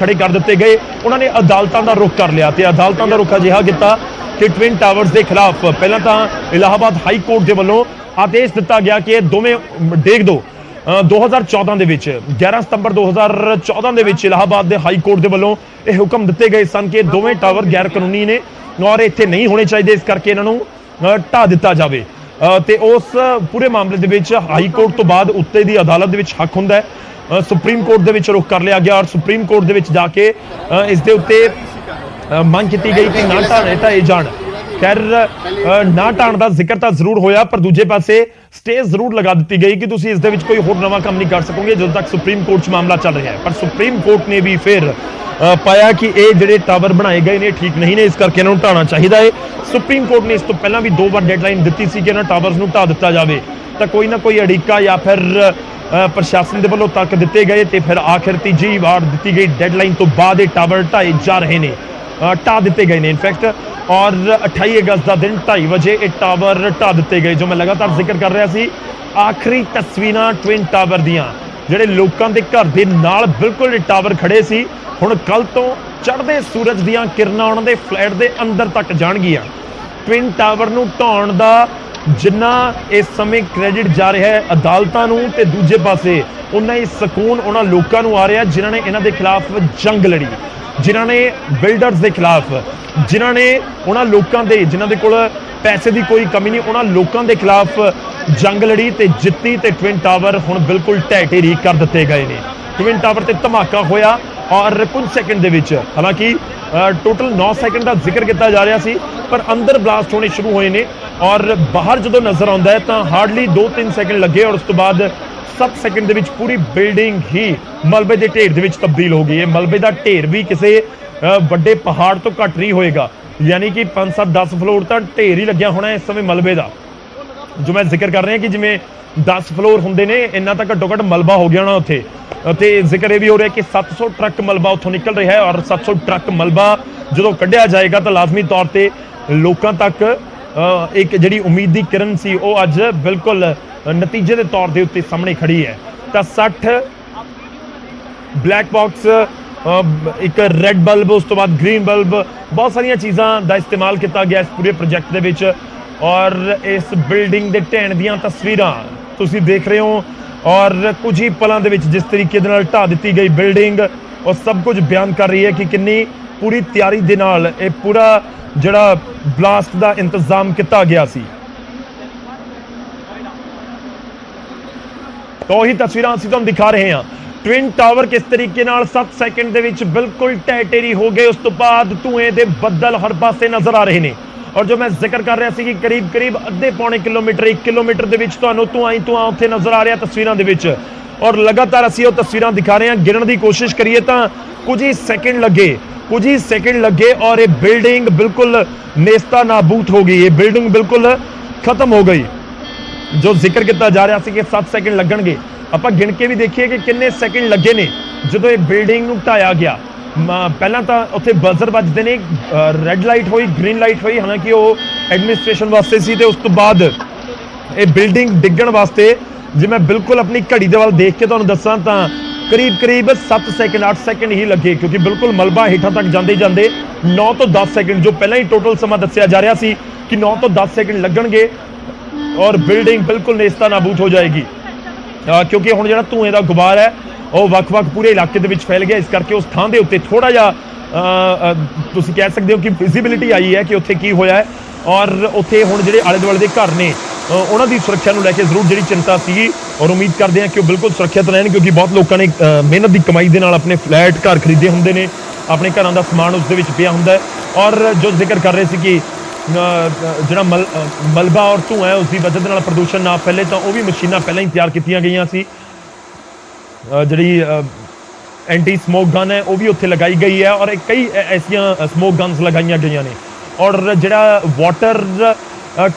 खड़े कर दिते गए। उन्होंने अदालतों का रुख कर लिया, अदालतों का रुख अजिहा किया कि ट्विन टावर्स के खिलाफ पहला तो इलाहाबाद हाई कोर्ट के वालों आदेश दिता गया कि दोवें डेग दो 2014 के 11 सितंबर 2014 के इलाहाबाद के हाई कोर्ट के वालों ये हुक्म दिते गए सन कि दोवें टावर गैर कानूनी ने और इत्थे नहीं होने चाहिए, इस करके इन्हों ढा दिता जाए। तो उस पूरे मामले के हाई कोर्ट तो बाद उत्ते की अदालत हक होंदा है, सुप्रीम कोर्ट के रुख कर लिया गया और सुप्रीम कोर्ट के जाके इस दे उत्ते मंग की गई कि ना ढाए जाण। खैर ना ढाण का जिक्र तो जरूर होया, पर दूजे पासे स्टे जरूर लगा दी गई कि तुसीं इस दे विच कोई होर नवा काम नहीं कर सकोगे जदों तक सुप्रीम कोर्ट मामला चल रहा है। पर सुप्रीम कोर्ट ने भी फिर पाया कि ये जिहड़े टावर बनाए गए ने ठीक नहीं ने, इस करके इन्होंने ढाना चाहिए है। सुप्रीम कोर्ट ने इस तो पहला भी 2 बार डेडलाइन दी सी कि इन्होंने टावर्स नूं ढा दिता जाए, तो कोई ना कोई अड़िका या फिर प्रशासन के वालों तक दिते गए, तो फिर आखिर तीजी बार दी गई डेडलाइन तो बाद ये टावर ढाए जा रहे हैं, ढा दिते गए हैं इनफैक्ट। और 28 अगस्त का दिन 2:30 बजे ये टावर ढा दिते गए। जो मैं लगातार जिक्र कर रहा सी, आखिरी तस्वीरां ट्विन टावर दियां जिहड़े लोकां दे घर दे नाल बिल्कुल टावर खड़े सी, हुण कल तो चढ़दे सूरज दियां किरणां उन्हां दे फ्लैट दे अंदर तक जाणगियां। ट्विन टावर नूं ढाउण दा जिन्ना इस समय क्रेडिट जा रहा है अदालतां नूं, ते दूजे पासे उन्ना ही सकून उन्हां लोकां नूं आ रहा जिन्हां ने इन्हां दे खिलाफ जंग लड़ी, जिन्हां ने बिल्डर्स के खिलाफ, जिन्हां ने उन्हां लोकां दे जिन्हां दे कोल पैसे की कोई कमी नहीं, उन्हां लोकां दे खिलाफ जंग लड़ी ते जित्ती, ते ट्विन टावर हुण बिल्कुल ढह ढेरी कर दिते गए ने। ट्विन टावर ते धमाका होया और कुछ सैकेंड दे विच, हालांकि टोटल 9 सैकेंड का जिक्र किया जा रहा सी, पर अंदर ब्लास्ट होने शुरू हुए ने और बाहर जो नजर आता है तो हार्डली 2-3 सैकेंड लगे और उस तो बाद 7 सैकेंड के पूरी बिल्डिंग ही मलबे के ढेर के तब्दील हो गई है। मलबे का ढेर भी किसी बड़े पहाड़ तो घट नहीं होएगा, यानी कि 5-7-10 फ्लोर तो ढेर ही लग्या होना इस समय मलबे का। जो मैं जिक्र कर रहा कि जिमें 10 फ्लोर होंगे ने, इन्ना तो घट्टो घट्ट मलबा हो गया होना उत्थे। ते जिक्र यह भी हो रहा है कि 700 ट्रक मलबा उत्थों निकल रहा है और 700 ट्रक मलबा जो कढ़िया जाएगा तो लाजमी तौर पर लोगों तक एक जिहड़ी उम्मीद की किरण सी वो अज बिल्कुल नतीजे के तौर के उत्ते सामने खड़ी है। तो 60 ब्लैक बॉक्स, एक रेड बल्ब, उस तो बाद ग्रीन बल्ब, बहुत सारिया चीज़ों का इस्तेमाल किया गया इस पूरे प्रोजेक्ट के विच। और इस बिल्डिंग के ढहण दीयां तस्वीरां तुसीं देख रहे हो और कुछ ही पलों के जिस तरीके ढा दी गई बिल्डिंग और सब कुछ बयान कर रही है कि कितनी पूरी तैयारी के नाल ये पूरा जिहड़ा ब्लास्ट का इंतजाम किया गया सी। तो ही तस्वीरां असीं तुहानूं दिखा रहे हैं। ट्विन टावर किस तरीके 7 सैकेंड के विच बिल्कुल ढह ढेरी हो गए, उस तो बाद धुएं के बदल हर पासे नजर आ रहे हैं। और जो मैं जिक्र कर रहा कि करीब करीब अद्धे पौने किलोमीटर 1 किलोमीटर के धुआं ही धुआं उत्थे नजर आ रहा तस्वीरों के विच। और लगातार असीं वो तस्वीरां दिखा रहे हैं। गिनन की कोशिश करिए तो कुछ ही सैकेंड लगे और ये बिल्डिंग बिल्कुल नेस्ता नाबूद हो गई, ये बिल्डिंग बिल्कुल खत्म हो गई। जो जिक्र किया जा रहा कि 7 सैकेंड लगणगे, आपां गिन के भी देखिए कि किन्ने सैकेंड लगे ने जो ये बिल्डिंग नूं ढाया गया। पहला तो उत्थे बजर बजते ने, रैड लाइट हुई, ग्रीन लाइट हुई, हालांकि वो एडमिनिस्ट्रेशन वास्ते सी, ते उस तो बाद ये बिल्डिंग डिगण वास्ते जे मैं बिल्कुल अपनी घड़ी दे वाल देख के तुहानूं दस्सां तां करीब करीब 7 सैकेंड 8 सैकेंड ही लगे, क्योंकि बिल्कुल मलबा हेठां तक जाते जाते 9 तो 10 सैकेंड जो पहला ही टोटल समा दस्सिया जा रहा सी कि 9 तो 10 सैकेंड लगणगे और बिल्डिंग बिल्कुल नेस्ता नाबूद हो जाएगी। क्योंकि हुण जिहड़ा धुएं दा गुबार है वो वक्-वक् पूरे इलाके दे विच फैल गया, इस करके उस थां दे उत्ते थोड़ा जिहा तुसीं कह सकते हो कि विजिबिलिटी आई है कि उत्थे की होया है। और उत्थे हुण जिहड़े आले दुआले दे घर ने उन्हां दी सुरक्षा नूं लैके जरूर जिहड़ी चिंता सी और उम्मीद करते हैं कि वो बिल्कुल सुरक्षित रहन, क्योंकि बहुत लोगों ने मेहनत की कमाई दे नाल अपने फ्लैट घर खरीदे होंदे ने, अपने घरों का समान उस दे विच पिया हुंदा है। और जो जिक्र कर रहे थे कि जिहड़ा मलबा और धुआं है उसकी वजह नाल प्रदूषण ना फैले, तो वह भी मशीनां पहले ही तैयार कीतियां गईयां सी। जिहड़ी एंटी स्मोक गन है वह भी उत्थे लगाई गई है और कई ऐसिया स्मोक गन्स लगाई गई ने। और जिहड़ा वाटर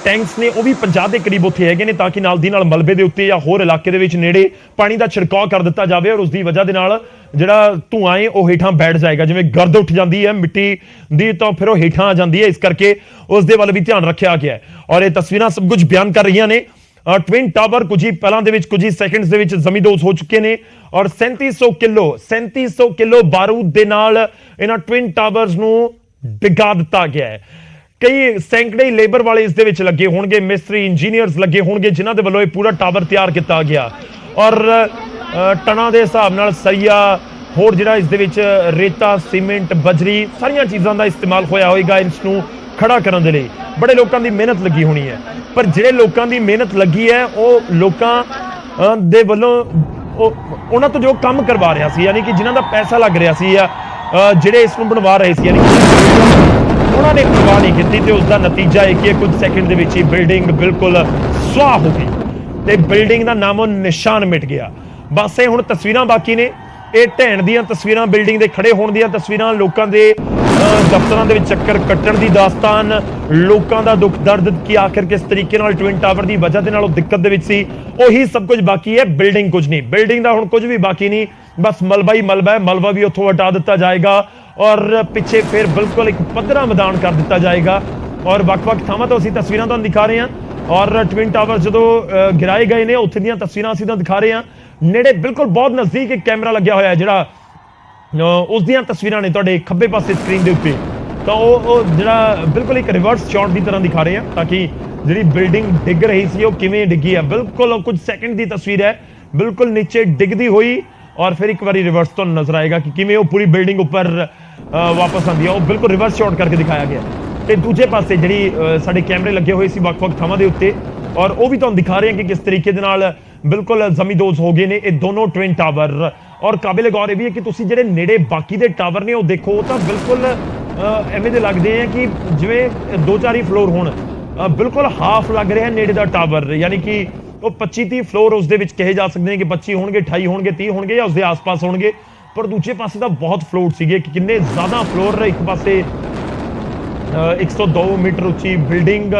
टैंक्स ने वह भी 50 के करीब उत्थे हैगे ने, ताकि नाल दी नाल मलबे के उत्ते या होर इलाके दे विच नेड़े पानी का छिड़काव कर दिता जाए और उसकी वजह के नाल जिहड़ा धुआं है वह हेठां बैठ जाएगा। जिवें गर्द उठ जाती है मिट्टी दी तो फिर वह हेठां आ जाती है, इस करके उस दे वल भी ध्यान रखा गया है। और ये तस्वीरां सब कुछ बयान कर रही ने ट्विन टावर कुछ ही पलों के कुछ ही सैकंड्स के जमींदोज हो चुके हैं और 3700 किलो बारूद के नाल इन्हां ट्विन टावर्स नूं डिगा दिता गया है। कई सैकड़े लेबर वाले इस लगे होंगे, मिस्त्री इंजीनियर्स लगे होंगे जिन्हों के वालों पूरा टावर तैयार किया गया और टना के हिसाब नाल सरिया होर जिहड़ा इस दे विच रेता सीमेंट बजरी सारिया चीज़ों का इस्तेमाल होया होएगा इसनूं खड़ा करने के लिए। बड़े लोगों की मेहनत लगी होनी है, पर जिहड़े लोगों की मेहनत लगी है वह लोगों दे वल्लों उन्हां तो जो काम करवा रहा सी, यानी कि जिन्हां दा पैसा लग रहा सी या जिहड़े इसनूं बनवा रहे सी, यानी उन्होंने परवाह नहीं की तो उसका नतीजा है कि कुछ सैकंड के विच ही बिल्डिंग बिल्कुल सुआह हो गई ते बिल्डिंग का नामो निशान मिट गया। बस ये हुण तस्वीरां बाकी ने, ये ढहण दीयां तस्वीरां, बिल्डिंग के खड़े होने दीयां तस्वीरां, लोगों के दफ्तरां दे विच चक्कर कट्टण दी दास्तान, लोगों का दुख दर्द कि आखिर किस तरीके नाल ट्विन टावर की वजह दे नाल दिक्कत दे विच सी, उही सब कुछ बाकी है। बिल्डिंग कुछ नहीं, बिल्डिंग का हुण कुछ भी बाकी नहीं, बस मलबा ही मलबा है। मलबा भी उत्थों हटा दिता जाएगा और पिछे फिर बिल्कुल एक पद्धरा मैदान कर दिता जाएगा और वक्-वक् थावां तो असीं तस्वीरां तुहानूं दिखा रहे हैं और ट्विन टावर जो गिराए गए ने उत्थे दीयां तस्वीरां असीं तुहानूं दिखा रहे हैं। नेड़े बिल्कुल बहुत नज़दीक एक कैमरा लग्या होया है जिहड़ा उस दीयां तस्वीरां ने तुहाडे खब्बे पासे स्क्रीन दे उत्ते, तो वो जिहड़ा बिल्कुल एक रिवर्स शॉट की तरह दिखा रहे हैं ताकि जिहड़ी बिल्डिंग डिग रही सी वो किवें डिगी है। बिल्कुल कुछ सैकंड की तस्वीर है, बिल्कुल नीचे डिगदी हुई और फिर एक बार रिवर्स तो नजर आएगा कि किवें वो पूरी बिल्डिंग ऊपर वापस आती है। वो बिल्कुल रिवर्स शॉट करके दिखाया गया तो दूजे पासे जी साडे कैमरे लगे हुए सी वक्-वक् थावां दे उत्ते और वो भी तुहानूं दिखा रहे हैं कि किस तरीके दे नाल बिल्कुल जमींदोज हो गए ने ये दोनों ट्विन टावर। और काबिल गौर ये भी है कि तुसीं जिहड़े नेड़े बाकी दे टावर ने वो देखो तो बिल्कुल एवें दे लगदे हैं कि जिवें 2-4 ही फ्लोर होण, बिल्कुल हाफ लग रहा है नेड़े दा टावर, यानी कि वो 25-30 फ्लोर उस दे विच कहे जा सकते हैं कि 25 होणगे, 28 होणगे, 30 होणगे या उसके आस पास होणगे, पर दूजे पासे तो बहुत फ्लोर सीगे कि किन्ने ज़्यादा फ्लोर, एक पासे 102 मीटर उच्ची बिल्डिंग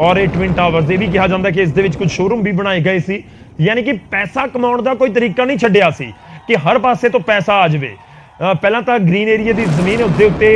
और ये ट्विन टावर्स। ये भी कहा जाता है कि इस दे विच कुछ शोरूम भी बनाए गए सी, यानी कि पैसा कमाउण दा कोई तरीका नहीं छड्डिया सी कि हर पासे तो पैसा आ जाए। पहला तो ग्रीन एरिया की जमीन उसके उत्ते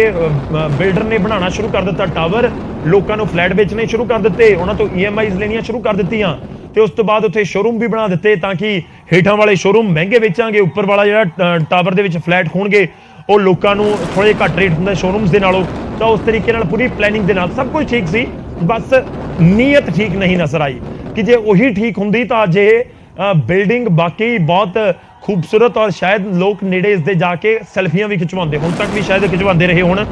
बिल्डर ने बनाना शुरू कर दिता टावर, लोगों को फ्लैट बेचने शुरू कर दिते, उन्होंने तो EMIs लेनियां शुरू कर दित्तियां ते उस तो बाद उत्थे शोरूम भी बना दिते ताकि हेठां वाले शोरूम महंगे बेचांगे, उपर वाला जिहड़ा टावर दे विच फ्लैट होणगे वो लोगों को थोड़े घट रेट हुंदा शोरूम्स दे नालों। तो उस तरीके नाल पूरी प्लैनिंग दे नाल सब कुछ ठीक सी, बस नीयत ठीक नहीं नजर आई कि जे वही ठीक हुंदी तो अज बिल्डिंग बाकी बहुत खूबसूरत और शायद लोग नेड़े इसके जाके सैल्फियां भी खिचवाते, हुण तक भी शायद खिचवाते रहे होण,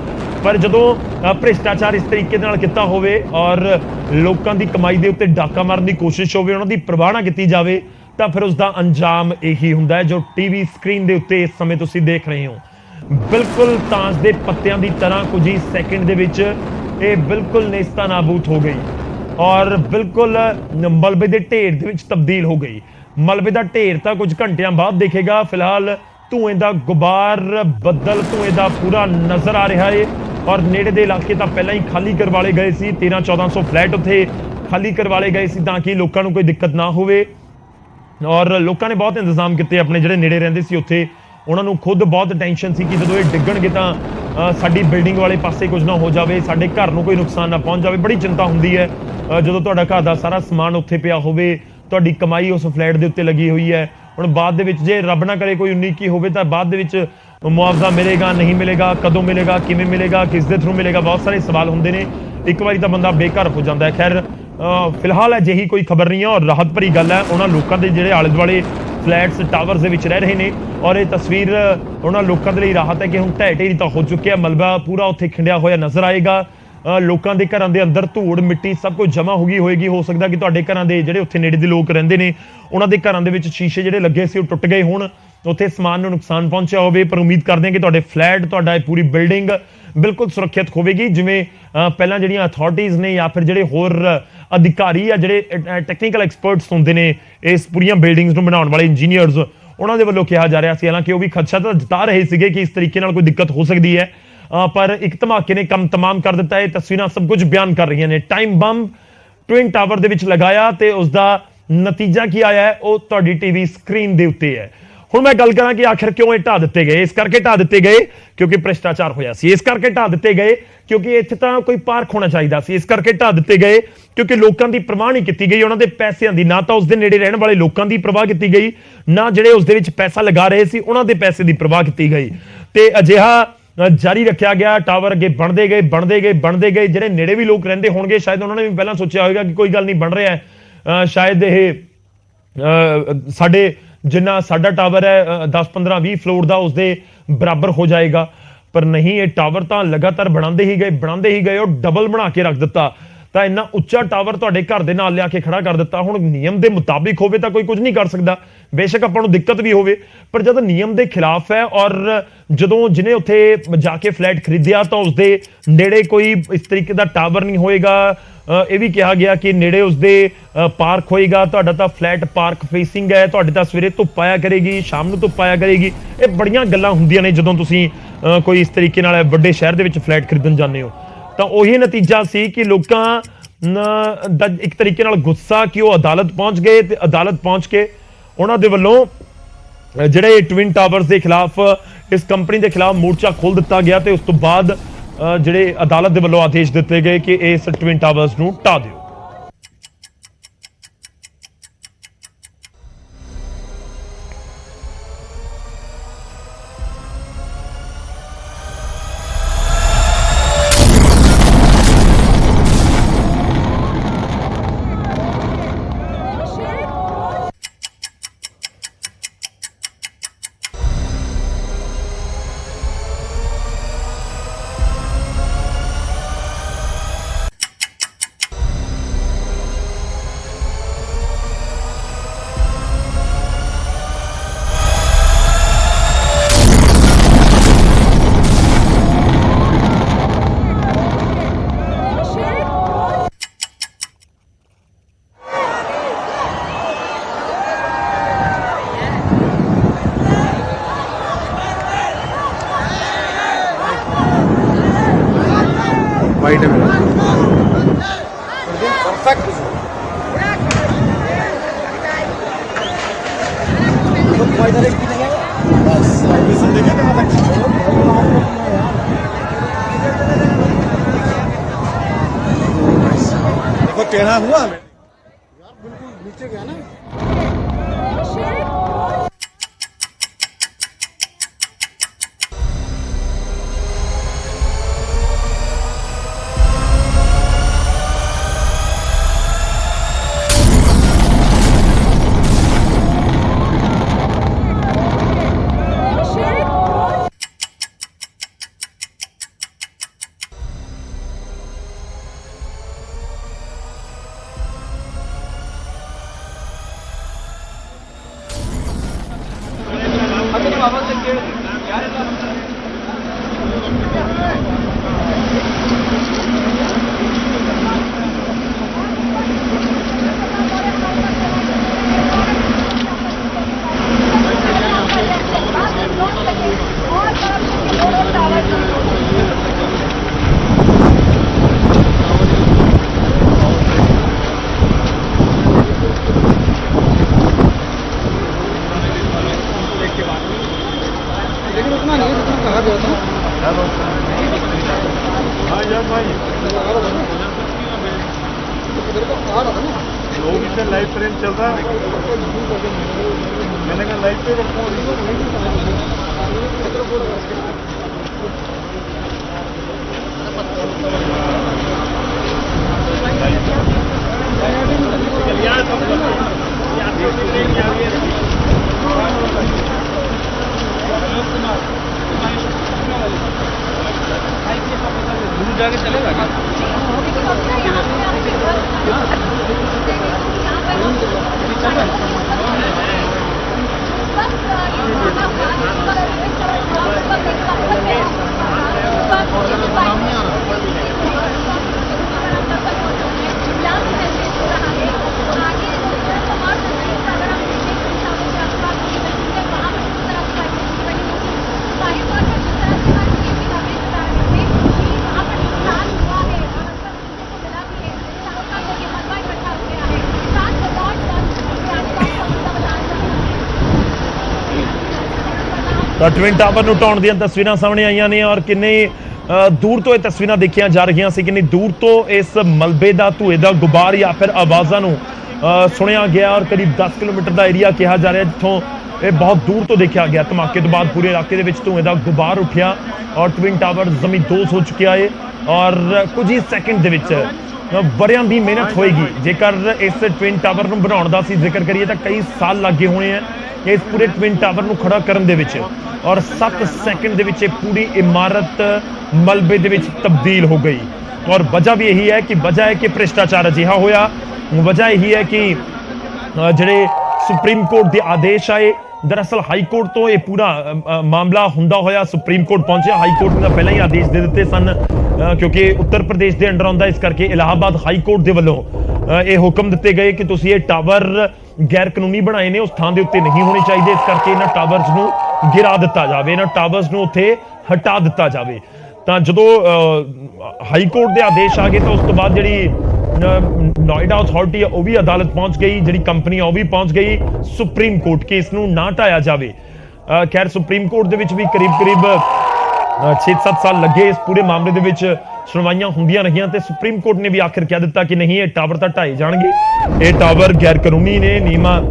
पर जो भ्रिष्टाचार इस तरीके नाल किता होवे और लोगों की कमाई के उत्ते डाका मारन की कोशिश होवे, उन्हां दी परवाह ना कीती जावे, तो फिर उसका अंजाम यही हुंदा है जो टीवी स्क्रीन के उत्ते इस समय तुसीं देख रहे हो। बिल्कुल ताश के पत्तियां की तरह कुछ ही सैकंड दे विच ये बिल्कुल नेस्ता नाबूद हो गई और बिल्कुल मलबे के ढेर दे विच तब्दील हो गई। मलबे का ढेर तो कुछ घंटिया बाद दिखेगा, फिलहाल धुएं का गुबार बदल धुएं का पूरा नजर आ रहा है और नेड़े के इलाके तो पहले ही खाली करवाए गए सी, 1300-1400 फ्लैट उत्थे खाली करवाए गए सी ताकि लोगों को कोई दिक्कत ना होवे और लोगों ने बहुत इंतजाम किए अपने जिहड़े नेड़े रहिंदे सी उत्थे, उन्होंने खुद बहुत टेंशन सी कि जो ये डिगणगे तो साडी बिल्डिंग वाले पासे कुछ ना हो जाए, साडे घर नूं कोई नुकसान ना पहुंच जाए। बड़ी चिंता हुंदी है जो तुहाडा घर दा सारा समान उत्थे पिया होवे, तुहाडी कमाई उस फ्लैट के उत्ते लगी हुई है, हुण बाद दे विच जे रब ना करे कोई 19 होवे तो बाद दे विच मुआवजा मिलेगा नहीं मिलेगा, कदों मिलेगा, किवें मिलेगा, किस दे थ्रू मिलेगा, बहुत सारे सवाल हुंदे ने। एक बारी तो बंदा बेघर हो जाता है। खैर फिलहाल अजिही कोई खबर नहीं है और राहत भरी गल है उन्होंने लोगों के जिहड़े आले दुआले फ्लैट्स टावर्स दे विच रह रहे हैं और ये तस्वीर उन्होंने लोगों के लिए राहत है कि हुण ढह ढेरी तो हो चुके हैं, मलबा पूरा उत्थे खिंडिया होया नजर आएगा, लोगों के घरों के अंदर धूड़ मिट्टी सब कुछ जमा हो गई होएगी, हो सकता कि तुहाडे घरों के जिहड़े उत्थे नेड़े दे लोग रहिंदे ने उन्हां दे घरों दे विच शीशे जिहड़े लगे सी टुट गए होण, उत्थे समान नूं नुकसान पहुंचा होवे, पर उम्मीद करते हैं कि तुहाडे फ्लैट तुहाडा पूरी बिल्डिंग बिल्कुल सुरक्षित होवेगी जिवें पहलां जिहड़ियां अथॉरिटीज़ ने या फिर जिहड़े होर अधिकारी या जिहड़े टैक्नीकल एक्सपर्ट्स हुंदे ने इस पूरीआं बिल्डिंग्स नूं बनाउण वाले इंजीनियर्स उन्हां दे वल्लों कहा जा रहा सी, हालांकि वो भी खदशा तो जता रहे सीगे कि इस तरीके नाल कोई दिक्कत हो सकती है, पर एक धमाके ने काम तमाम कर दिता है। तस्वीरां सब कुछ बयान कर रही ने। टाइम बंब ट्विन टावर दे विच लगाया ते उसका नतीजा की आया है वो तुहाडी टीवी स्क्रीन दे उत्ते है। ਹੁਣ ਮੈਂ ਗੱਲ ਕਰਾਂ ਕਿ ਆਖਿਰ ਕਿਉਂ ਇਹ ਢਾ ਦਿੱਤੇ ਗਏ। ਇਸ ਕਰਕੇ ਢਾ ਦਿੱਤੇ ਗਏ ਕਿਉਂਕਿ ਭ੍ਰਿਸ਼ਟਾਚਾਰ ਹੋਇਆ ਸੀ। ਇਸ ਕਰਕੇ ਢਾ ਦਿੱਤੇ ਗਏ ਕਿਉਂਕਿ ਇੱਥੇ ਤਾਂ ਕੋਈ ਪਾਰਕ ਹੋਣਾ ਚਾਹੀਦਾ ਸੀ। ਇਸ ਕਰਕੇ ਢਾ ਦਿੱਤੇ ਗਏ ਕਿਉਂਕਿ ਲੋਕਾਂ ਦੀ ਪਰਵਾਹ ਨਹੀਂ ਕੀਤੀ ਗਈ, ਉਹਨਾਂ ਦੇ ਪੈਸਿਆਂ ਦੀ। ਨਾ ਤਾਂ ਉਸ ਦੇ ਨੇੜੇ ਰਹਿਣ ਵਾਲੇ ਲੋਕਾਂ ਦੀ ਪਰਵਾਹ ਕੀਤੀ ਗਈ, ਨਾ ਜਿਹੜੇ ਉਸ ਦੇ ਵਿੱਚ ਪੈਸਾ ਲਗਾ ਰਹੇ ਸੀ ਉਹਨਾਂ ਦੇ ਪੈਸੇ ਦੀ ਪਰਵਾਹ ਕੀਤੀ ਗਈ। ਤੇ ਅਜਿਹਾ ਜਾਰੀ ਰੱਖਿਆ ਗਿਆ। ਟਾਵਰ ਅੱਗੇ ਬਣਦੇ ਗਏ। ਜਿਹੜੇ ਨੇੜੇ ਵੀ ਲੋਕ ਰਹਿੰਦੇ ਹੋਣਗੇ ਸ਼ਾਇਦ ਉਹਨਾਂ ਨੇ ਵੀ ਪਹਿਲਾਂ ਸੋਚਿਆ ਹੋਵੇਗਾ ਕਿ ਕੋਈ ਗੱਲ ਨਹੀਂ, ਬਣ ਰਿਹਾ ਹੈ, ਸ਼ਾਇਦ ਇਹ ਸਾਡੇ ਜਿੰਨਾ ਸਾਡਾ ਟਾਵਰ ਹੈ 10 15 20 ਫਲੋਰ ਦਾ ਉਸ ਦੇ ਬਰਾਬਰ ਹੋ ਜਾਏਗਾ। ਪਰ ਨਹੀਂ, ਇਹ ਟਾਵਰ ਤਾਂ ਲਗਾਤਾਰ ਬਣਾਉਂਦੇ ਹੀ ਗਏ ਔਰ ਡਬਲ ਬਣਾ ਕੇ ਰੱਖ ਦਿੱਤਾ। ਤਾਂ ਇੰਨਾ ਉੱਚਾ ਟਾਵਰ ਤੁਹਾਡੇ ਘਰ ਦੇ ਨਾਲ ਲਿਆ ਕੇ ਖੜਾ ਕਰ ਦਿੱਤਾ। ਹੁਣ ਨਿਯਮ ਦੇ ਮੁਤਾਬਿਕ ਹੋਵੇ ਤਾਂ ਕੋਈ ਕੁਝ ਨਹੀਂ ਕਰ ਸਕਦਾ, ਬੇਸ਼ੱਕ ਆਪਾਂ ਨੂੰ ਦਿੱਕਤ ਵੀ ਹੋਵੇ, ਪਰ ਜਦ ਨਿਯਮ ਦੇ ਖਿਲਾਫ ਹੈ ਔਰ ਜਦੋਂ ਜਿਹਨੇ ਉੱਥੇ ਜਾ ਕੇ ਫਲੈਟ ਖਰੀਦਿਆ ਤਾਂ ਉਸਦੇ ਨੇੜੇ ਕੋਈ ਇਸ ਤਰੀਕੇ ਦਾ ਟਾਵਰ ਨਹੀਂ ਹੋਏਗਾ। ਇਹ ਵੀ ਕਿਹਾ ਗਿਆ ਕਿ ਨੇੜੇ ਉਸਦੇ ਪਾਰਕ ਹੋਏਗਾ। ਤੁਹਾਡਾ ਤਾਂ ਫਲੈਟ ਪਾਰਕ ਫੇਸਿੰਗ ਹੈ, ਤੁਹਾਡੇ ਤਾਂ ਸਵੇਰੇ ਧੁੱਪ ਆਇਆ ਕਰੇਗੀ, ਸ਼ਾਮ ਨੂੰ ਧੁੱਪ ਆਇਆ ਕਰੇਗੀ। ਇਹ ਬੜੀਆਂ ਗੱਲਾਂ ਹੁੰਦੀਆਂ ਨੇ ਜਦੋਂ ਤੁਸੀਂ ਕੋਈ ਇਸ ਤਰੀਕੇ ਨਾਲ ਵੱਡੇ ਸ਼ਹਿਰ ਦੇ ਵਿੱਚ ਫਲੈਟ ਖਰੀਦਣ ਜਾਂਦੇ ਹੋ। ਤਾਂ ਉਹੀ ਨਤੀਜਾ ਸੀ ਕਿ ਲੋਕਾਂ ਦਾ ਇੱਕ ਤਰੀਕੇ ਨਾਲ ਗੁੱਸਾ ਕਿ ਉਹ ਅਦਾਲਤ ਪਹੁੰਚ ਗਏ ਤੇ ਅਦਾਲਤ ਪਹੁੰਚ ਕੇ ਉਹਨਾਂ ਦੇ ਵੱਲੋਂ ਜਿਹੜੇ ਟਵਿਨ ਟਾਵਰਸ ਦੇ ਖਿਲਾਫ, ਇਸ ਕੰਪਨੀ ਦੇ ਖਿਲਾਫ ਮੋਰਚਾ ਖੋਲ ਦਿੱਤਾ ਗਿਆ ਤੇ ਉਸ ਤੋਂ ਬਾਅਦ ਜਿਹੜੇ ਅਦਾਲਤ ਦੇ ਵੱਲੋਂ ਆਦੇਸ਼ ਦਿੱਤੇ ਗਏ ਕਿ ਇਸ ਟਵਿਨ ਟਾਵਰਸ ਨੂੰ ਢਾ ਦਿਓ। वाइट है मेरा परफेक्ट। देखो टेढ़ा हुआ यार, बिल्कुल नीचे गया ना। लेकिन उतना नहीं, जितना कहा गया था। हाँ यार भाई, लोग इसे लाइव ट्रेन चल रहा है, मैंने कहा लाइव पे रखो। जाके चलेगा क्या? ਤਾਂ ਟਵਿਨ ਟਾਵਰ ਨੂੰ ਢਾਉਣ ਦੀਆਂ ਤਸਵੀਰਾਂ ਸਾਹਮਣੇ ਆਈਆਂ ਨੇ ਔਰ ਕਿੰਨੇ ਦੂਰ ਤੋਂ ਇਹ ਤਸਵੀਰਾਂ ਦੇਖੀਆਂ ਜਾ ਰਹੀਆਂ ਸੀ, ਕਿੰਨੀ ਦੂਰ ਤੋਂ ਇਸ ਮਲਬੇ ਦਾ ਧੂਏ ਦਾ ਗੁਬਾਰ ਜਾਂ ਫਿਰ ਆਵਾਜ਼ਾਂ ਨੂੰ ਸੁਣਿਆ ਗਿਆ ਔਰ ਕਰੀਬ 10 ਕਿਲੋਮੀਟਰ ਦਾ ਏਰੀਆ ਕਿਹਾ ਜਾ ਰਿਹਾ ਜਿੱਥੋਂ ਇਹ ਬਹੁਤ ਦੂਰ ਤੋਂ ਦੇਖਿਆ ਗਿਆ। ਧਮਾਕੇ ਤੋਂ ਬਾਅਦ ਪੂਰੇ ਇਲਾਕੇ ਦੇ ਵਿੱਚ ਧੂਏ ਦਾ ਗੁਬਾਰ ਉੱਠਿਆ ਔਰ ਟਵਿਨ ਟਾਵਰ ਜ਼ਮੀਨਦੋਜ਼ ਹੋ ਚੁੱਕਿਆ ਹੈ ਔਰ ਕੁਝ ਹੀ ਸੈਕਿੰਡ ਦੇ ਵਿੱਚ ਵਰਿਆਂ ਦੀ ਮਿਹਨਤ ਹੋਏਗੀ। ਜੇਕਰ ਇਸ ਟਵਿਨ ਟਾਵਰ ਨੂੰ ਬਣਾਉਣ ਦਾ ਅਸੀਂ ਜ਼ਿਕਰ ਕਰੀਏ ਤਾਂ ਕਈ ਸਾਲ ਲੱਗੇ ਹੋਣੇ ਆ ਇਸ ਪੂਰੇ ਟਵਿਨ ਟਾਵਰ ਨੂੰ ਖੜਾ ਕਰਨ ਦੇ ਵਿੱਚ ਔਰ 7 ਸੈਕਿੰਡ ਦੇ ਵਿੱਚ ਇਹ ਪੂਰੀ ਇਮਾਰਤ ਮਲਬੇ ਦੇ ਵਿੱਚ ਤਬਦੀਲ ਹੋ ਗਈ ਔਰ ਵਜ੍ਹਾ ਵੀ ਇਹੀ ਹੈ ਕਿ ਭ੍ਰਿਸ਼ਟਾਚਾਰ ਅਜਿਹਾ ਹੋਇਆ। ਵਜ੍ਹਾ ਇਹੀ ਹੈ ਕਿ ਜਿਹੜੇ ਸੁਪਰੀਮ ਕੋਰਟ ਦੇ ਆਦੇਸ਼ ਆਏ, ਦਰਅਸਲ ਹਾਈ ਕੋਰਟ ਤੋਂ ਇਹ ਪੂਰਾ ਮਾਮਲਾ ਹੁੰਦਾ ਹੋਇਆ ਸੁਪਰੀਮ ਕੋਰਟ ਪਹੁੰਚਿਆ। ਹਾਈ ਕੋਰਟ ਨੇ ਪਹਿਲਾਂ ਹੀ ਆਦੇਸ਼ ਦੇ ਦਿੱਤੇ ਸਨ ਕਿਉਂਕਿ ਉੱਤਰ ਪ੍ਰਦੇਸ਼ ਦੇ ਅੰਡਰ ਆਉਂਦਾ, ਇਸ ਕਰਕੇ ਇਲਾਹਾਬਾਦ ਹਾਈ ਕੋਰਟ ਦੇ ਵੱਲੋਂ ਇਹ ਹੁਕਮ ਦਿੱਤੇ ਗਏ ਕਿ ਤੁਸੀਂ ਇਹ ਟਾਵਰ ਗੈਰ ਕਾਨੂੰਨੀ ਬਣਾਏ ਨੇ, ਉਸ ਥਾਂ ਦੇ ਉੱਤੇ ਨਹੀਂ ਹੋਣੇ ਚਾਹੀਦੇ, ਇਸ ਕਰਕੇ ਇਹਨਾਂ ਟਾਵਰਸ ਨੂੰ ਗਿਰਾ ਦਿੱਤਾ ਜਾਵੇ, ਇਹਨਾਂ ਟਾਵਰਸ ਨੂੰ ਉੱਥੇ ਹਟਾ ਦਿੱਤਾ ਜਾਵੇ। ਤਾਂ ਜਦੋਂ ਹਾਈ ਕੋਰਟ ਦੇ ਆਦੇਸ਼ ਆ ਗਏ ਤਾਂ ਉਸ ਤੋਂ ਬਾਅਦ ਜਿਹੜੀ ਨੋਇਡਾ ਅਥਾਰਟੀ ਹੈ ਉਹ ਵੀ ਅਦਾਲਤ ਪਹੁੰਚ ਗਈ, ਜਿਹੜੀ ਕੰਪਨੀ ਉਹ ਵੀ ਪਹੁੰਚ ਗਈ ਸੁਪਰੀਮ ਕੋਰਟ ਕਿ ਇਸ ਨੂੰ ਨਾ ਢਾਇਆ ਜਾਵੇ। ਖੈਰ ਸੁਪਰੀਮ ਕੋਰਟ ਦੇ ਵਿੱਚ ਵੀ ਕਰੀਬ 6-7 ਸਾਲ ਲੱਗੇ ਇਸ ਪੂਰੇ ਮਾਮਲੇ ਦੇ ਵਿੱਚ, ਸੁਣਵਾਈਆਂ ਹੁੰਦੀਆਂ ਰਹੀਆਂ ਤੇ ਸੁਪਰੀਮ ਕੋਰਟ ਨੇ ਵੀ ਆਖਿਰ ਕਹਿ ਦਿੱਤਾ ਕਿ ਨਹੀਂ, ਇਹ ਟਾਵਰ ਤਾਂ ਢਾਏ ਜਾਣਗੇ, ਇਹ ਟਾਵਰ ਗੈਰ ਕਾਨੂੰਨੀ ਨੇ, ਨਿਯਮਾਂ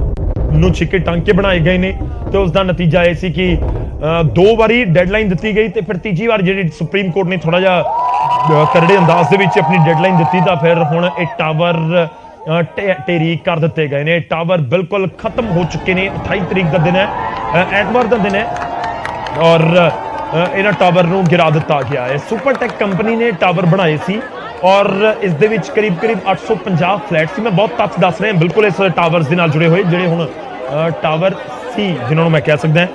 ਨੂੰ ਛਿੱਕੇ ਟੰਗ ਕੇ ਬਣਾਏ ਗਏ ਨੇ। ਤੇ ਉਸ ਦਾ ਨਤੀਜਾ ਇਹ ਸੀ ਕਿ 2 ਵਾਰੀ ਡੈਡਲਾਈਨ ਦਿੱਤੀ ਗਈ ਤੇ ਫਿਰ ਤੀਜੀ ਵਾਰ ਜਿਹੜੀ ਸੁਪਰੀਮ ਕੋਰਟ ਨੇ ਥੋੜਾ ਜਿਹਾ ਕਰੜੇ ਅੰਦਾਜ਼ ਦੇ ਵਿੱਚ ਆਪਣੀ ਡੈਡਲਾਈਨ ਦਿੱਤੀ ਤਾਂ ਫਿਰ ਹੁਣ ਇਹ ਟਾਵਰ ਢੇਰੀ ਕਰ ਦਿੱਤੇ ਗਏ ਨੇ। ਟਾਵਰ ਬਿਲਕੁਲ ਖਤਮ ਹੋ ਚੁੱਕੇ ਨੇ। 28 ਤਰੀਕ ਦਾ ਦਿਨ ਹੈ, ਐਤਵਾਰ ਦਾ ਦਿਨ ਹੈ ਔਰ ਇਹਨਾਂ ਟਾਵਰ ਨੂੰ ਗਿਰਾ ਦਿੱਤਾ ਗਿਆ ਹੈ। ਸੁਪਰਟੈਕ ਕੰਪਨੀ ਨੇ ਟਾਵਰ ਬਣਾਏ ਸੀ ਔਰ ਇਸ ਦੇ ਵਿੱਚ ਕਰੀਬ 850 ਫਲੈਟ ਸੀ। ਮੈਂ ਬਹੁਤ ਤੱਥ ਦੱਸ ਰਿਹਾ ਬਿਲਕੁਲ ਇਸ ਟਾਵਰਸ ਦੇ ਨਾਲ ਜੁੜੇ ਹੋਏ, ਜਿਹੜੇ ਹੁਣ ਟਾਵਰ ਸੀ ਜਿਨ੍ਹਾਂ ਨੂੰ ਮੈਂ ਕਹਿ ਸਕਦਾ।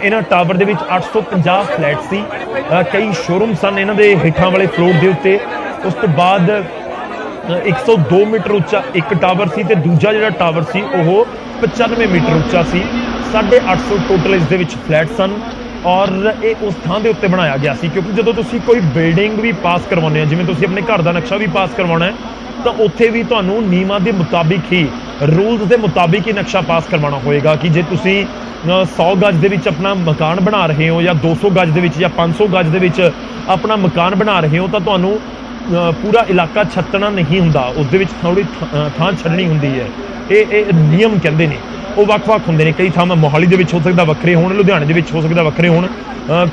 ਇਹਨਾਂ ਟਾਵਰ ਦੇ ਵਿੱਚ 850 ਫਲੈਟ ਸੀ, ਕਈ ਸ਼ੋਰੂਮ ਸਨ ਇਹਨਾਂ ਦੇ ਹੇਠਾਂ ਵਾਲੇ ਫਲੋਰ ਦੇ ਉੱਤੇ। ਉਸ ਤੋਂ ਬਾਅਦ 102 ਮੀਟਰ ਉੱਚਾ ਇੱਕ ਟਾਵਰ ਸੀ ਤੇ ਦੂਜਾ ਜਿਹੜਾ ਟਾਵਰ ਸੀ ਉਹ 95 ਮੀਟਰ ਉੱਚਾ ਸੀ। 850 ਟੋਟਲ ਇਸ ਦੇ ਵਿੱਚ ਫਲੈਟ ਸਨ ਔਰ ਇਹ ਉਸ ਥਾਂ ਦੇ ਉੱਤੇ ਬਣਾਇਆ ਗਿਆ ਸੀ ਕਿਉਂਕਿ ਜਦੋਂ ਤੁਸੀਂ ਕੋਈ ਬਿਲਡਿੰਗ ਵੀ ਪਾਸ ਕਰਵਾਉਂਦੇ ਹੋ, ਜਿਵੇਂ ਤੁਸੀਂ ਆਪਣੇ ਘਰ ਦਾ ਨਕਸ਼ਾ ਵੀ ਪਾਸ ਕਰਵਾਉਣਾ ਹੈ ਤਾਂ ਉੱਥੇ ਵੀ ਤੁਹਾਨੂੰ ਨਿਯਮਾਂ ਦੇ ਮੁਤਾਬਿਕ ਹੀ, ਰੂਲਸ ਦੇ ਮੁਤਾਬਿਕ ਹੀ ਨਕਸ਼ਾ ਪਾਸ ਕਰਵਾਉਣਾ ਹੋਏਗਾ ਕਿ ਜੇ ਤੁਸੀਂ 100 ਗਜ ਦੇ ਵਿੱਚ ਆਪਣਾ ਮਕਾਨ ਬਣਾ ਰਹੇ ਹੋ ਜਾਂ 200 ਗਜ ਦੇ ਵਿੱਚ ਜਾਂ 500 ਗਜ ਦੇ ਵਿੱਚ ਆਪਣਾ ਮਕਾਨ ਬਣਾ ਰਹੇ ਹੋ ਤਾਂ ਤੁਹਾਨੂੰ ਪੂਰਾ ਇਲਾਕਾ ਛੱਤਣਾ ਨਹੀਂ ਹੁੰਦਾ, ਉਸ ਦੇ ਵਿੱਚ ਥੋੜੀ ਥਾਂ ਛੱਡਣੀ ਹੁੰਦੀ ਹੈ। ਇਹ ਨਿਯਮ ਕਹਿੰਦੇ ਨੇ, ਉਹ ਵੱਖ-ਵੱਖ ਹੁੰਦੇ ਨੇ। ਕਈ ਥਾਵਾਂ ਮੋਹਾਲੀ ਦੇ ਵਿੱਚ ਹੋ ਸਕਦਾ ਵੱਖਰੇ ਹੋਣ, ਲੁਧਿਆਣੇ ਦੇ ਵਿੱਚ ਹੋ ਸਕਦਾ ਵੱਖਰੇ ਹੋਣ।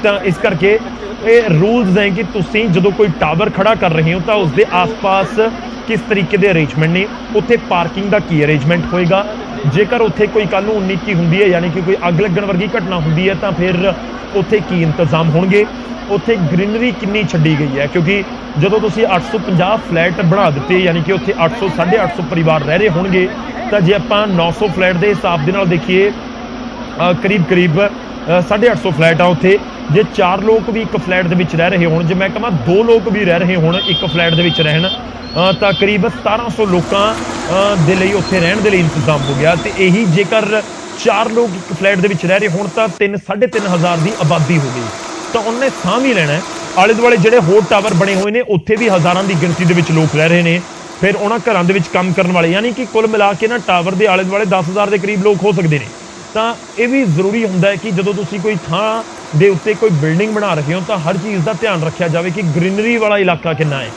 ਤਾਂ ਇਸ ਕਰਕੇ ਇਹ ਰੂਲਸ ਹੈ ਕਿ ਤੁਸੀਂ ਜਦੋਂ ਕੋਈ ਟਾਵਰ ਖੜਾ ਕਰ ਰਹੇ ਹੋ ਤਾਂ ਉਸ ਦੇ ਆਸ-ਪਾਸ ਕਿਸ ਤਰੀਕੇ ਦੇ ਅਰੇਂਜਮੈਂਟ ਨੇ, ਉੱਥੇ ਪਾਰਕਿੰਗ ਦਾ ਕੀ ਅਰੇਂਜਮੈਂਟ ਹੋਏਗਾ, ਜੇਕਰ ਉੱਥੇ ਕੋਈ ਕੱਲ ਨੂੰ 19 ਹੁੰਦੀ ਹੈ ਯਾਨੀ ਕਿ ਕੋਈ ਅੱਗ ਲੱਗਣ ਵਰਗੀ ਘਟਨਾ ਹੁੰਦੀ ਹੈ ਤਾਂ ਫਿਰ ਉੱਥੇ ਕੀ ਇੰਤਜ਼ਾਮ ਹੋਣਗੇ, ਉੱਥੇ ਗ੍ਰੀਨਰੀ ਕਿੰਨੀ ਛੱਡੀ ਗਈ ਹੈ। ਕਿਉਂਕਿ ਜਦੋਂ ਤੁਸੀਂ 850 ਫਲੈਟ ਬਣਾ ਦਿੱਤੇ ਯਾਨੀ ਕਿ ਉੱਥੇ 800-850 ਪਰਿਵਾਰ ਰਹਿ ਰਹੇ ਹੋਣਗੇ ਤਾਂ ਜੇ ਆਪਾਂ 900 ਫਲੈਟ ਦੇ ਹਿਸਾਬ ਦੇ ਨਾਲ ਦੇਖੀਏ ਕਰੀਬ 850 ਫਲੈਟ ਆ ਉੱਥੇ। ਜੇ 4 ਲੋਕ ਵੀ ਇੱਕ ਫਲੈਟ ਦੇ ਵਿੱਚ ਰਹਿ ਰਹੇ ਹੋਣ, ਜੇ ਮੈਂ ਕਹਾਂ 2 ਲੋਕ ਵੀ ਰਹਿ ਰਹੇ ਹੋਣ ਇੱਕ ਫਲੈਟ ਦੇ ਵਿੱਚ ਰਹਿਣ ਤਾਂ ਕਰੀਬ 1700 ਲੋਕਾਂ ਦੇ ਲਈ ਉੱਥੇ ਰਹਿਣ ਦੇ ਲਈ ਇੰਤਜ਼ਾਮ ਹੋ ਗਿਆ। ਤੇ ਇਹੀ ਜੇਕਰ 4 ਲੋਕ ਇੱਕ ਫਲੈਟ ਦੇ ਵਿੱਚ ਰਹਿ ਰਹੇ ਹੋਣ ਤਾਂ 3-3.5 ਦੀ ਆਬਾਦੀ ਹੋ ਗਈ ਤਾਂ ਉਹਨੇ ਸਾਹ ਵੀ ਲੈਣਾ। ਆਲੇ ਦੁਆਲੇ ਜਿਹੜੇ ਹੋਰ ਟਾਵਰ ਬਣੇ ਹੋਏ ਨੇ ਉੱਥੇ ਵੀ ਹਜ਼ਾਰਾਂ ਦੀ ਗਿਣਤੀ ਦੇ ਵਿੱਚ ਲੋਕ ਰਹਿ ਰਹੇ ਨੇ, ਫਿਰ ਉਹਨਾਂ ਘਰਾਂ ਦੇ ਵਿੱਚ ਕੰਮ ਕਰਨ ਵਾਲੇ, ਯਾਨੀ ਕਿ ਕੁੱਲ ਮਿਲਾ ਕੇ ਨਾ ਟਾਵਰ ਦੇ ਆਲੇ ਦੁਆਲੇ 10,000 ਦੇ ਕਰੀਬ ਲੋਕ ਹੋ ਸਕਦੇ ਨੇ। ਤਾਂ ਇਹ ਵੀ ਜ਼ਰੂਰੀ ਹੁੰਦਾ ਹੈ ਕਿ ਜਦੋਂ ਤੁਸੀਂ ਕੋਈ ਥਾਂ ਦੇ ਉੱਤੇ ਕੋਈ ਬਿਲਡਿੰਗ ਬਣਾ ਰਹੇ ਹੋ ਤਾਂ ਹਰ ਚੀਜ਼ ਦਾ ਧਿਆਨ ਰੱਖਿਆ ਜਾਵੇ ਕਿ ਗ੍ਰੀਨਰੀ ਵਾਲਾ ਇਲਾਕਾ ਕਿੰਨਾ ਹੈ।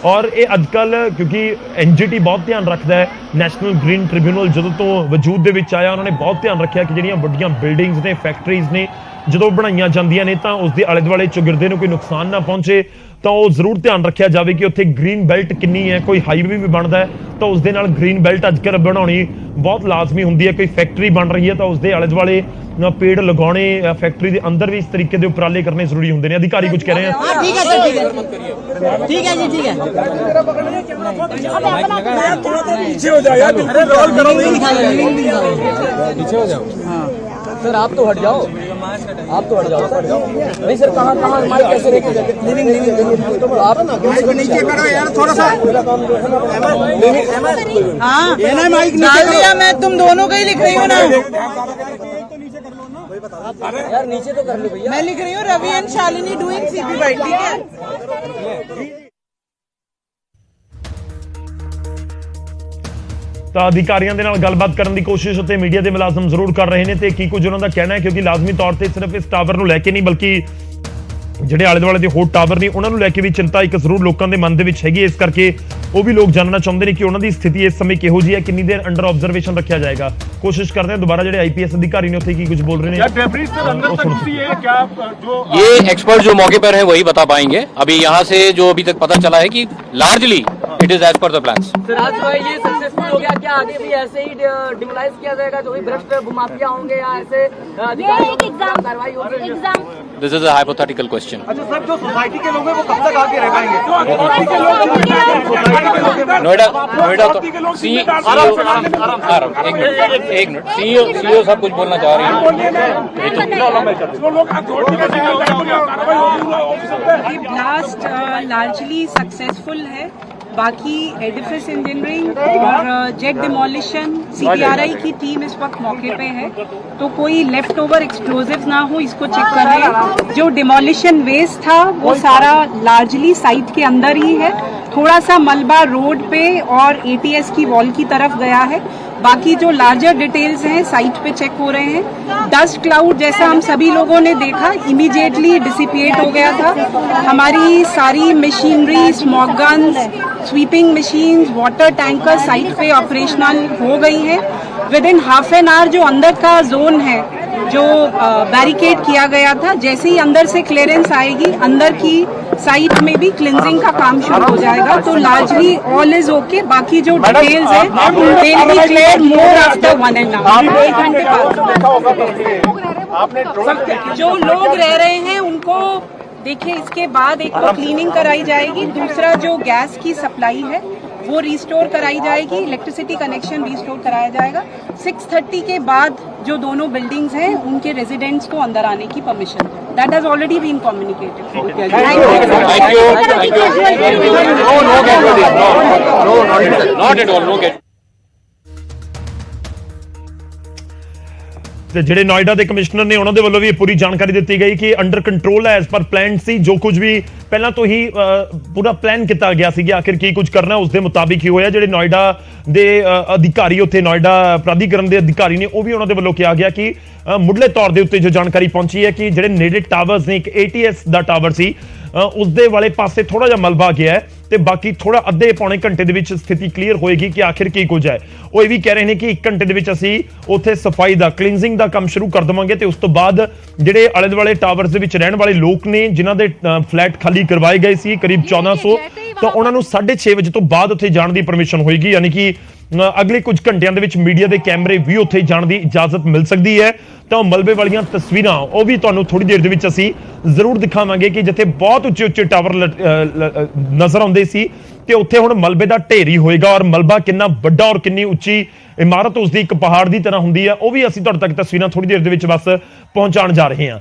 ਔਰ ਇਹ ਅੱਜ ਕੱਲ੍ਹ ਕਿਉਂਕਿ NGT ਬਹੁਤ ਧਿਆਨ ਰੱਖਦਾ ਹੈ, ਨੈਸ਼ਨਲ ਗ੍ਰੀਨ ਟ੍ਰਿਬਿਊਨਲ ਜਦੋਂ ਤੋਂ ਵਜੂਦ ਦੇ ਵਿੱਚ ਆਇਆ ਉਹਨਾਂ ਨੇ ਬਹੁਤ ਧਿਆਨ ਰੱਖਿਆ ਕਿ ਜਿਹੜੀਆਂ ਵੱਡੀਆਂ ਬਿਲਡਿੰਗਸ ਨੇ, ਫੈਕਟਰੀਜ਼ ਨੇ, ਜਦੋਂ ਬਣਾਈਆਂ ਜਾਂਦੀਆਂ ਨੇ ਤਾਂ ਉਸ ਦੇ ਆਲੇ ਦੁਆਲੇ ਚੌਗਿਰਦੇ ਨੂੰ ਕੋਈ ਨੁਕਸਾਨ ਨਾ ਪਹੁੰਚੇ। ਤਾਂ ਉਹ ਜ਼ਰੂਰ ਧਿਆਨ ਰੱਖਿਆ ਜਾਵੇ ਕਿ ਉੱਥੇ ਗ੍ਰੀਨ ਬੈਲਟ ਕਿੰਨੀ ਹੈ। ਕੋਈ ਹਾਈਵੇ ਵੀ ਬਣਦਾ ਹੈ ਤਾਂ ਉਸ ਦੇ ਨਾਲ ਗ੍ਰੀਨ ਬੈਲਟ ਅੱਜ ਕੱਲ੍ਹ ਬਣਾਉਣੀ ਬਹੁਤ ਲਾਜ਼ਮੀ ਹੁੰਦੀ ਹੈ। ਕੋਈ ਫੈਕਟਰੀ ਬਣ ਰਹੀ ਹੈ ਤਾਂ ਉਸ ਦੇ ਆਲੇ ਦੁਆਲੇ ਪੇੜ ਲਗਾਉਣੇ, ਫੈਕਟਰੀ ਦੇ ਅੰਦਰ ਵੀ ਇਸ ਤਰੀਕੇ ਦੇ ਉਪਰਾਲੇ ਕਰਨੇ ਜ਼ਰੂਰੀ ਹੁੰਦੇ ਨੇ। ਅਧਿਕਾਰੀ ਕੁਝ ਕਹਿ ਰਹੇ हैं। ठीक है जी, ठीक है। पीछे हो जाओ यार, अरे रोल करो, पीछे हो जाओ। सर आप तो हट जाओ, आप तो हट जाओ। नहीं सर, कहाँ माइक कैसे लेके तो आप नीचे करो यार थोड़ा सा। हाँ ये ना माइक डाल दिया मैं, तुम दोनों का ही लिख रही हूँ ना यार, नीचे तो कर लो भैया। मैं लिख रही हूँ Ravi and Shalini doing CP bite, ठीक है। ਤਾਂ ਅਧਿਕਾਰੀਆਂ ਦੇ ਨਾਲ ਗੱਲਬਾਤ ਕਰਨ ਦੀ ਕੋਸ਼ਿਸ਼ ਉੱਤੇ ਮੀਡੀਆ ਦੇ ਮੁਲਾਜ਼ਮ ਜ਼ਰੂਰ ਕਰ ਰਹੇ ਨੇ ਤੇ ਕੀ ਕੁਝ ਉਹਨਾਂ ਦਾ ਕਹਿਣਾ ਹੈ, ਕਿਉਂਕਿ ਲਾਜ਼ਮੀ ਤੌਰ ਤੇ ਸਿਰਫ ਇਸ ਟਾਵਰ ਨੂੰ ਲੈ ਕੇ ਨਹੀਂ ਬਲਕਿ ਜਿਹੜੇ ਆਲੇ ਦੁਆਲੇ ਦੇ ਹੋਰ ਟਾਵਰ ਨੇ ਉਹਨਾਂ ਨੂੰ ਲੈ ਕੇ ਵੀ ਚਿੰਤਾ ਇੱਕ ਜ਼ਰੂਰ ਲੋਕਾਂ ਦੇ ਮਨ ਦੇ ਵਿੱਚ ਹੈਗੀ। ਇਸ ਕਰਕੇ ਉਹ ਵੀ ਲੋਕ ਜਾਣਨਾ ਚਾਹੁੰਦੇ ਨੇ ਕਿ ਉਹਨਾਂ ਦੀ ਸਥਿਤੀ ਇਸ ਸਮੇਂ ਕਿਹੋ ਜਿਹੀ ਹੈ, ਕਿੰਨੀ ਦੇਰ ਅੰਡਰ ਆਬਜ਼ਰਵੇਸ਼ਨ ਰੱਖਿਆ ਜਾਏਗਾ। ਕੋਸ਼ਿਸ਼ ਕਰਦੇ ਹਾਂ ਦੁਬਾਰਾ ਜਿਹੜੇ आईपीएस अधिकारी ने ਉੱਥੇ ਕੀ ਕੁਝ ਬੋਲ ਰਹੇ ਨੇ। ये एक्सपर्ट जो मौके पर है वही बता पाएंगे। अभी यहाँ से जो अभी तक पता चला है कि largely it is as per the plans. Sir आज जो है ये सक्सेसफुल हो गया, क्या आगे भी ऐसे ही डिमोलाइज किया जाएगा, जो भी भ्रष्ट भूमाफिया होंगे या ऐसे कार्रवाई होगी? This is a hypothetical question. अच्छा सर, जो सोसाइटी के लोग हैं वो कब तक आके रह पाएंगे? नोएडा तो एक मिनट सीईओ सब कुछ बोलना चाह रही ये ब्लास्ट लार्जली सक्सेसफुल है। बाकी एडिफिस इंजीनियरिंग और जेट डिमोलिशन सीपीआरआई की टीम इस वक्त मौके पे है, तो कोई लेफ्ट ओवर एक्सप्लोजिव ना हो इसको चेक कर रहे हैं। जो डिमोलिशन वेस्ट था वो सारा लार्जली साइट के अंदर ही है, थोड़ा सा मलबा रोड पे और एटीएस की वॉल की तरफ गया है। बाकी जो लार्जर डिटेल्स हैं साइट पे चेक हो रहे हैं। डस्ट क्लाउड जैसा हम सभी लोगों ने देखा इमीडिएटली डिसिपिएट हो गया था। हमारी सारी machinery, smog guns, sweeping machines, water tanker site पे ऑपरेशनल हो गई हैं। With in half an hour जो अंदर का जोन है जो बैरिकेड किया गया था, जैसे ही अंदर से क्लियरेंस आएगी अंदर की साइट में भी क्लिनजिंग का काम शुरू हो जाएगा। तो लार्जली ऑल इज ओके। बाकी जो डिटेल्स है they will be clear more after 1.5 घंटे बाद। जो लोग रह रहे हैं उनको देखिए, इसके बाद एक तो क्लीनिंग कराई जाएगी, दूसरा जो गैस की सप्लाई है वो रिस्टोर कराई जाएगी, इलेक्ट्रिसिटी कनेक्शन रिस्टोर कराया जाएगा। 6:30 के बाद जो दोनों बिल्डिंग्स हैं उनके रेजिडेंट्स को अंदर आने की permission, that has already been communicated. ਤੇ ਜਿਹੜੇ ਨੋਇਡਾ ਦੇ ਕਮਿਸ਼ਨਰ ਨੇ ਉਹਨਾਂ ਦੇ ਵੱਲੋਂ ਵੀ ਇਹ ਪੂਰੀ ਜਾਣਕਾਰੀ ਦਿੱਤੀ ਗਈ ਕਿ ਅੰਡਰ ਕੰਟਰੋਲ ਹੈ, ਐਸ ਪਰ ਪਲਾਨ ਸੀ। ਜੋ ਕੁਝ ਵੀ ਪਹਿਲਾਂ ਤੋਂ ਹੀ ਪੂਰਾ ਪਲਾਨ ਕੀਤਾ ਗਿਆ ਸੀ ਕਿ ਆਖਿਰ ਕੀ ਕੁਝ ਕਰਨਾ, ਉਸ ਦੇ ਮੁਤਾਬਿਕ ਹੀ ਹੋਇਆ। ਜਿਹੜੇ ਨੋਇਡਾ ਦੇ ਅਧਿਕਾਰੀ ਉੱਥੇ ਨੋਇਡਾ ਪ੍ਰਾਧਿਕਰਨ ਦੇ ਅਧਿਕਾਰੀ ਨੇ ਉਹ ਵੀ ਉਹਨਾਂ ਦੇ ਵੱਲੋਂ ਕਿਹਾ ਗਿਆ ਕਿ ਮੁੱਢਲੇ ਤੌਰ ਦੇ ਉੱਤੇ ਜੋ ਜਾਣਕਾਰੀ ਪਹੁੰਚੀ ਹੈ ਕਿ ਜਿਹੜੇ ਨੇੜੇ ਟਾਵਰਸ ਨੇ, ਇੱਕ ATS ਦਾ ਟਾਵਰ ਸੀ ਉਸ ਦੇ ਵਾਲੇ ਪਾਸੇ ਥੋੜਾ ਜਿਹਾ ਮਲਬਾ ਗਿਆ ਹੈ ਤੇ ਬਾਕੀ ਥੋੜਾ ਅੱਧੇ ਪੌਣੇ ਘੰਟੇ ਦੇ ਵਿੱਚ ਸਥਿਤੀ ਕਲੀਅਰ ਹੋਏਗੀ ਕਿ ਆਖਿਰ ਕੀ ਕੁਝ ਹੈ। ਉਹ ਇਹ ਵੀ ਕਹਿ ਰਹੇ ਨੇ ਕਿ 1 ਘੰਟੇ ਦੇ ਵਿੱਚ ਅਸੀਂ ਉੱਥੇ ਸਫਾਈ ਦਾ, ਕਲੀਨਜ਼ਿੰਗ ਦਾ ਕੰਮ ਸ਼ੁਰੂ ਕਰ ਦੇਵਾਂਗੇ ਤੇ ਉਸ ਤੋਂ ਬਾਅਦ ਜਿਹੜੇ ਆਲੇ ਦੁਆਲੇ ਟਾਵਰਸ ਦੇ ਵਿੱਚ ਰਹਿਣ ਵਾਲੇ ਲੋਕ ਨੇ ਜਿਨ੍ਹਾਂ ਦੇ ਫਲੈਟ ਖਾਲੀ ਕਰਵਾਏ ਗਏ ਸੀ ਕਰੀਬ 1400, ਤਾਂ ਉਹਨਾਂ ਨੂੰ 6:30 ਵਜੇ ਤੋਂ ਬਾਅਦ ਉੱਥੇ ਜਾਣ ਦੀ ਪਰਮਿਸ਼ਨ ਹੋਏਗੀ। ਯਾਨੀ ਕਿ ਅਗਲੇ ਕੁਝ ਘੰਟਿਆਂ ਦੇ ਵਿੱਚ ਮੀਡੀਆ ਦੇ ਕੈਮਰੇ ਵੀ ਉੱਥੇ ਜਾਣ ਦੀ ਇਜਾਜ਼ਤ ਮਿਲ ਸਕਦੀ ਹੈ। ਤਾਂ ਮਲਬੇ ਵਾਲੀਆਂ ਤਸਵੀਰਾਂ ਉਹ ਵੀ ਤੁਹਾਨੂੰ ਥੋੜੀ ਦੇਰ ਦੇ ਵਿੱਚ ਅਸੀਂ ਜ਼ਰੂਰ ਦਿਖਾਵਾਂਗੇ ਕਿ ਜਿੱਥੇ ਬਹੁਤ ਉੱਚੇ ਉੱਚੇ ਟਾਵਰ ਨਜ਼ਰ ਆਉਂਦੇ ਸੀ ਤੇ ਉੱਥੇ ਹੁਣ ਮਲਬੇ ਦਾ ਢੇਰ ਹੀ ਹੋਏਗਾ। ਔਰ ਮਲਬਾ ਕਿੰਨਾ ਵੱਡਾ ਔਰ ਕਿੰਨੀ ਉੱਚੀ ਇਮਾਰਤ ਉਸਦੀ ਇੱਕ ਪਹਾੜ ਦੀ ਤਰ੍ਹਾਂ ਹੁੰਦੀ ਹੈ, ਉਹ ਵੀ ਅਸੀਂ ਤੁਹਾਡੇ ਤੱਕ ਤਸਵੀਰਾਂ ਥੋੜੀ ਦੇਰ ਦੇ ਵਿੱਚ ਬਸ ਪਹੁੰਚਾਉਣ ਜਾ ਰਹੇ ਹਾਂ।